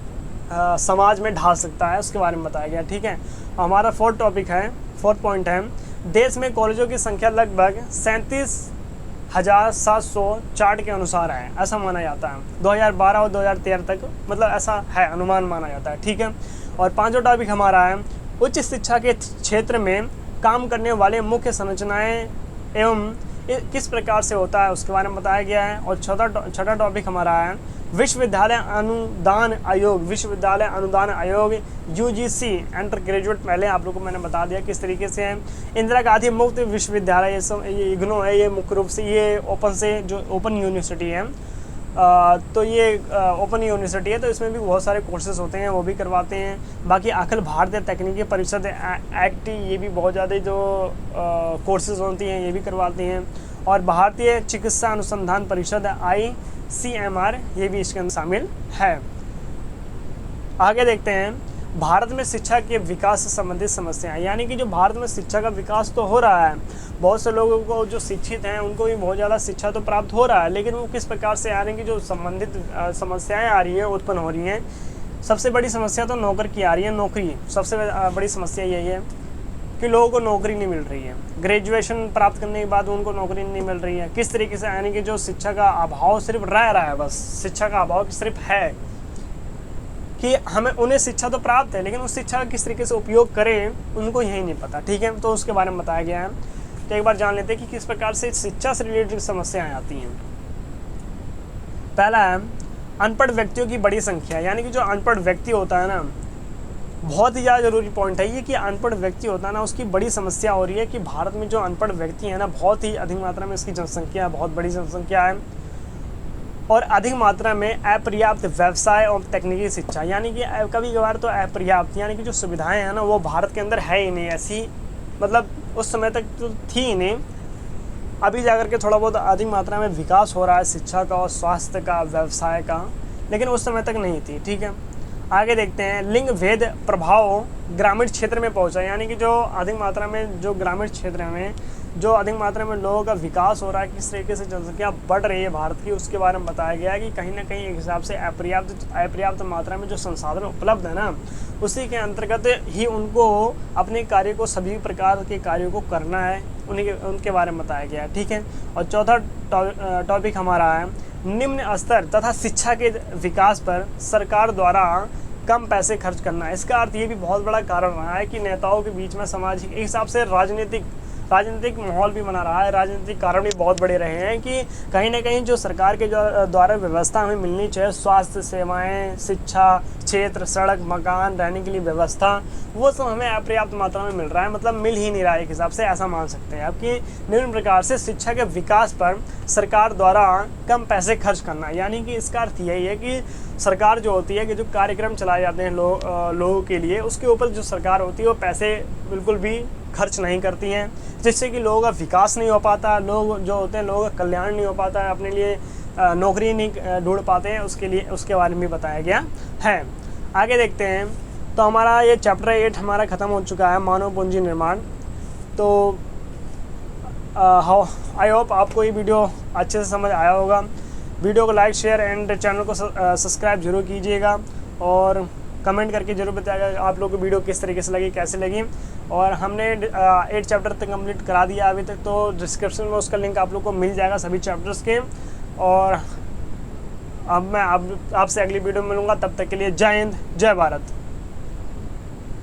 समाज में ढाल सकता है, उसके बारे में बताया गया, ठीक है। हमारा फोर्थ पॉइंट है देश में कॉलेजों की संख्या लगभग 37,700 चार्ट के अनुसार है, ऐसा माना जाता है 2012 और 2013 तक, मतलब ऐसा है अनुमान माना जाता है, ठीक है। और पांचवा टॉपिक हमारा है उच्च शिक्षा के क्षेत्र में काम करने वाले मुख्य संरचनाएं एवं किस प्रकार से होता है, उसके बारे में बताया गया है। और छठा टॉपिक हमारा है विश्वविद्यालय अनुदान आयोग UGC अंडर ग्रेजुएट, पहले आप लोगों को मैंने बता दिया किस तरीके से है। इंदिरा गांधी मुक्त विश्वविद्यालय, ये इग्नू है, ये मुख्य रूप से ये ओपन यूनिवर्सिटी है, तो ये ओपन यूनिवर्सिटी है, तो इसमें भी बहुत सारे कोर्सेज होते हैं, वो भी करवाते हैं। बाकी अखिल भारतीय तकनीकी परिषद एक्ट, ये भी बहुत ज़्यादा जो कोर्सेज होती हैं ये भी करवाते हैं। और भारतीय चिकित्सा अनुसंधान परिषद ICMR, ये भी इसके अंदर शामिल है। आगे देखते हैं भारत में शिक्षा के विकास से संबंधित समस्याएं, यानी कि जो भारत में शिक्षा का विकास तो हो रहा है, बहुत से लोगों को जो शिक्षित हैं उनको भी बहुत ज़्यादा शिक्षा तो प्राप्त हो रहा है, लेकिन वो किस प्रकार से आ रही हैं कि जो संबंधित समस्याएं आ रही हैं, उत्पन्न हो रही हैं। सबसे बड़ी समस्या तो नौकर की आ रही है, नौकरी सबसे बड़ी समस्या यही है कि लोगों को नौकरी नहीं मिल रही है, ग्रेजुएशन प्राप्त करने के बाद उनको नौकरी नहीं मिल रही है। किस तरीके से, यानी कि जो शिक्षा का अभाव सिर्फ रह रहा है, बस शिक्षा का अभाव सिर्फ है कि हमें उन्हें शिक्षा तो प्राप्त है लेकिन उस शिक्षा का किस तरीके से उपयोग करें उनको यही नहीं पता, ठीक है। तो उसके बारे में बताया गया है, तो एक बार जान लेते हैं कि किस प्रकार से शिक्षा से रिलेटेड समस्याएं आती हैं। पहला है अनपढ़ व्यक्तियों की बड़ी संख्या, यानी कि जो अनपढ़ व्यक्ति होता है ना, बहुत ही ज़्यादा जरूरी पॉइंट है ये कि अनपढ़ व्यक्ति होता है ना, उसकी बड़ी समस्या हो रही है कि भारत में जो अनपढ़ व्यक्ति है ना, बहुत ही अधिक मात्रा में इसकी जनसंख्या, बहुत बड़ी जनसंख्या है, और अधिक मात्रा में अपर्याप्त व्यवसाय और तकनीकी शिक्षा, यानी कि कभी कभार तो अपर्याप्त, यानी कि जो सुविधाएं हैं ना वो भारत के अंदर है ही नहीं ऐसी, मतलब उस समय तक तो थी ही नहीं, अभी जाकर के थोड़ा बहुत अधिक मात्रा में विकास हो रहा है शिक्षा का और स्वास्थ्य का, व्यवसाय का, लेकिन उस समय तक नहीं थी, ठीक है। आगे देखते हैं लिंग भेद प्रभाव ग्रामीण क्षेत्र में पहुंचा, यानी कि जो अधिक मात्रा में जो ग्रामीण क्षेत्र में जो अधिक मात्रा में लोगों का विकास हो रहा है, किस तरीके से जनसंख्या बढ़ रही है भारत की, उसके बारे में बताया गया है कि कहीं ना कहीं एक हिसाब से अपर्याप्त मात्रा में जो संसाधन उपलब्ध है ना, उसी के अंतर्गत ही उनको अपने कार्य को, सभी प्रकार के कार्यों को करना है, उनके बारे में बताया गया है। ठीक है। और चौथा टॉपिक हमारा है निम्न स्तर तथा शिक्षा के विकास पर सरकार द्वारा कम पैसे खर्च करना है। इसका अर्थ ये भी बहुत बड़ा कारण रहा है कि नेताओं के बीच में सामाजिक, एक हिसाब से राजनीतिक माहौल भी बना रहा है, राजनीतिक कारण भी बहुत बड़े रहे हैं कि कहीं ना कहीं जो सरकार के द्वारा व्यवस्था हमें मिलनी चाहिए, स्वास्थ्य सेवाएं, शिक्षा क्षेत्र, सड़क, मकान, रहने के लिए व्यवस्था, वो सब हमें अपर्याप्त मात्रा में मिल रहा है, मतलब मिल ही नहीं रहा है। एक हिसाब से ऐसा मान सकते हैं आप कि निम्न प्रकार से शिक्षा के विकास पर सरकार द्वारा कम पैसे खर्च करना, यानी कि इसका अर्थ यही है कि सरकार जो होती है कि जो कार्यक्रम चलाए जाते हैं लोगों के लिए, उसके ऊपर जो सरकार होती है वो पैसे बिल्कुल भी खर्च नहीं करती हैं, जिससे कि लोगों का विकास नहीं हो पाता, लोग जो होते हैं लोगों का कल्याण नहीं हो पाता है, अपने लिए नौकरी नहीं ढूंढ पाते हैं, उसके बारे में भी बताया गया है। आगे देखते हैं। तो हमारा ये चैप्टर 8 हमारा ख़त्म हो चुका है, मानव पूंजी निर्माण। तो आई होप आपको ये वीडियो अच्छे से समझ आया होगा। वीडियो को लाइक, शेयर एंड चैनल को सब्सक्राइब जरूर कीजिएगा और कमेंट करके जरूर बताइएगा आप लोगों को वीडियो किस तरीके से लगी, कैसे लगी। और हमने 8 चैप्टर तक कंप्लीट करा दिया अभी तक, तो डिस्क्रिप्शन में उसका लिंक आप लोग को मिल जाएगा सभी चैप्टर्स के। और अब मैं आपसे अगली वीडियो में मिलूँगा, तब तक के लिए जय हिंद, जय भारत।